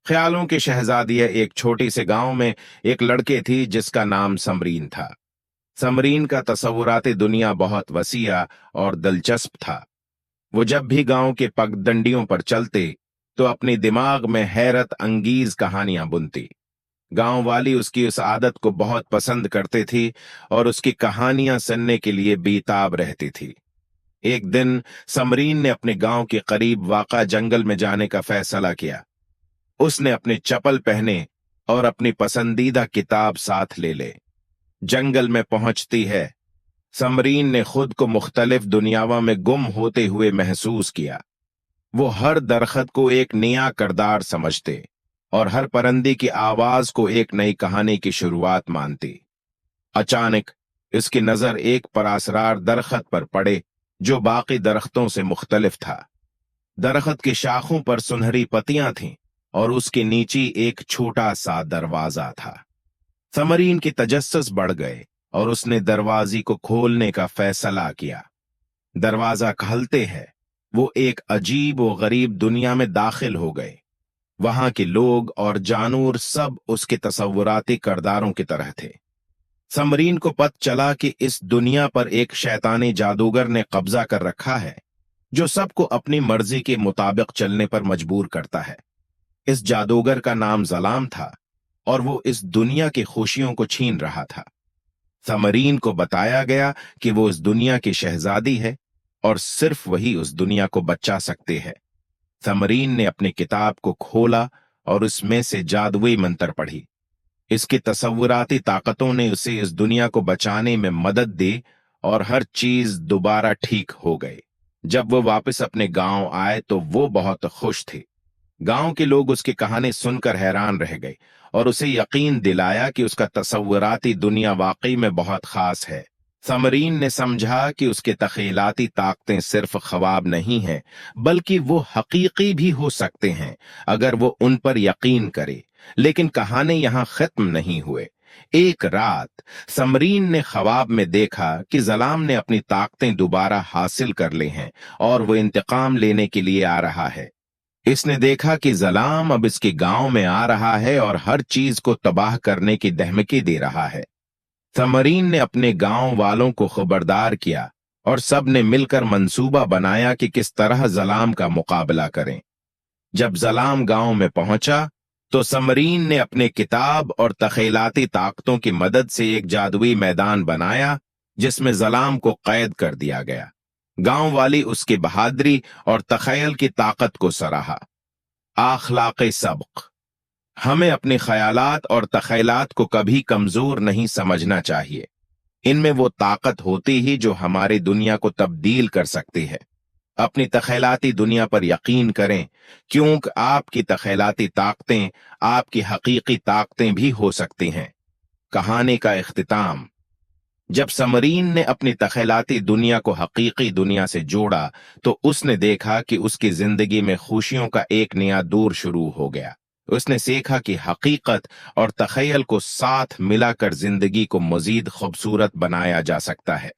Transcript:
ख्यालों की शहजादी एक छोटी से गांव में एक लड़के थी जिसका नाम समरीन था। समरीन का तसव्वुराती दुनिया बहुत वसीआ और दिलचस्प था। वो जब भी गांव के पगडंडियों पर चलते तो अपनी दिमाग में हैरत अंगीज कहानियां बुनती। गांव वाली उसकी उस आदत को बहुत पसंद करते थी और उसकी कहानियां सुनने के लिए बेताब रहती थी। एक दिन समरीन ने अपने गांव के करीब वाक़ा जंगल में जाने का फैसला किया। उसने अपने चप्पल पहने और अपनी पसंदीदा किताब साथ ले ले। जंगल में पहुंचती है, समरीन ने खुद को मुख्तलिफ दुनियाओं में गुम होते हुए महसूस किया। वो हर दरख्त को एक नया किरदार समझते और हर परिंदे की आवाज को एक नई कहानी की शुरुआत मानती। अचानक इसकी नजर एक परासरार दरख्त पर पड़े जो बाकी दरख्तों से मुख्तलिफ था। दरख्त की शाखों पर सुनहरी पत्तियां थीं और उसके नीचे एक छोटा सा दरवाजा था। समरीन की तजस्सुस बढ़ गए और उसने दरवाजे को खोलने का फैसला किया। दरवाजा खोलते है वो एक अजीब व गरीब दुनिया में दाखिल हो गए। वहां के लोग और जानवर सब उसके तसव्वुराती किरदारों की तरह थे। समरीन को पता चला कि इस दुनिया पर एक शैतानी जादूगर ने कब्जा कर रखा है जो सबको अपनी मर्जी के मुताबिक चलने पर मजबूर करता है। इस जादूगर का नाम ज़लाम था और वो इस दुनिया की खुशियों को छीन रहा था। समरीन को बताया गया कि वो इस दुनिया की शहजादी है और सिर्फ वही उस दुनिया को बचा सकते हैं। समरीन ने अपनी किताब को खोला और उसमें से जादुई मंत्र पढ़ी। इसकी तसव्वुराती ताकतों ने उसे इस दुनिया को बचाने में मदद दी और हर चीज दोबारा ठीक हो गई। जब वो वापस अपने गांव आए तो वो बहुत खुश थे। गांव के लोग उसकी कहानी सुनकर हैरान रह गए और उसे यकीन दिलाया कि उसका तसव्वुराती दुनिया वाकई में बहुत खास है। समरीन ने समझा कि उसके तख़यलाती ताकतें सिर्फ ख्वाब नहीं हैं, बल्कि वो हकीकी भी हो सकते हैं अगर वो उन पर यकीन करे। लेकिन कहानी यहाँ खत्म नहीं हुए। एक रात समरीन ने ख्वाब में देखा कि ज़लाम ने अपनी ताकतें दोबारा हासिल कर ली हैं और वो इंतकाम लेने के लिए आ रहा है। इसने देखा कि ज़लाम अब इसके गांव में आ रहा है और हर चीज को तबाह करने की धमकी दे रहा है। समरीन ने अपने गांव वालों को खबरदार किया और सब ने मिलकर मंसूबा बनाया कि किस तरह ज़लाम का मुकाबला करें। जब ज़लाम गांव में पहुंचा तो समरीन ने अपने किताब और तख़यलाती ताकतों की मदद से एक जादुई मैदान बनाया जिसमें ज़लाम को कैद कर दिया गया। गांव वाली उसकी बहादुरी और तख़यल की ताकत को सराहा। आखलाक़ी सबक, हमें अपने ख्यालात और तख़यलात को कभी कमजोर नहीं समझना चाहिए। इनमें वो ताकत होती ही जो हमारी दुनिया को तब्दील कर सकती है। अपनी तख़यलाती दुनिया पर यकीन करें, क्योंकि आपकी तख़यलाती ताकतें आपकी हकीकी ताकतें भी हो सकती हैं। कहानी का इख्तिताम, जब समरीन ने अपनी तख़यलाती दुनिया को हकीकी दुनिया से जोड़ा तो उसने देखा कि उसकी जिंदगी में खुशियों का एक नया दौर शुरू हो गया। उसने सीखा कि हकीकत और तख़यल को साथ मिलाकर जिंदगी को मजीद खूबसूरत बनाया जा सकता है।